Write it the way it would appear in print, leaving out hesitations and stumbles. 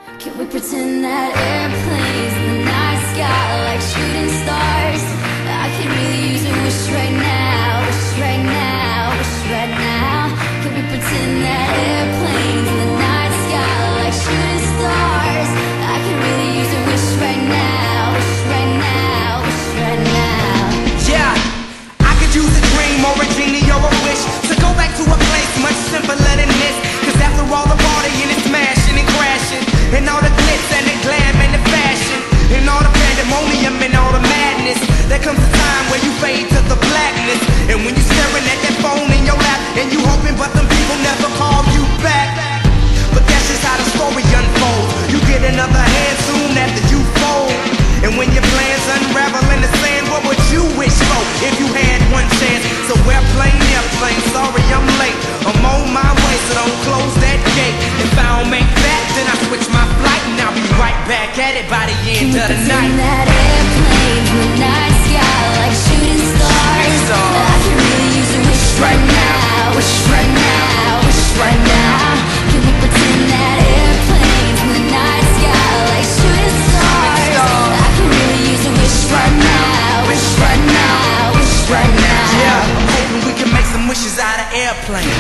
Can we pretend that airplanes in the night sky like shooting stars? I can really use a wish right now, wish right now, wish right now. Can we pretend that airplanes in the night sky like shooting stars? I can really use a wish right now, wish right now, wish right now. Yeah, I could use a dream or a genie or a wish to go back to a place much simpler than this. Cause after all the partying and smashing and crashing, and all the glitz and the glam and the fashion, and all the pandemonium and all the madness, there comes a time where you fade to the blackness. And when you're staring at that phone in your lap, and you hoping but them people never call you back. But that's just how the story unfolds. You get another hand soon after you fold. And when your plans unravel in the sand, what would you wish for if you had one chance? So airplane, sorry I'm late. I'm on my way, so don't close that gate. If I don't make that, then I switch my flight, and I'll be right back at it by the end of the night. That airplane in the night sky like shooting stars. I can really use a wish right now, wish right now, wish right now. Can we pretend that airplanes in the night sky like shooting stars? I can really use a wish right now, wish right now, wish right now. Yeah, I'm hoping we can make some wishes out of airplanes.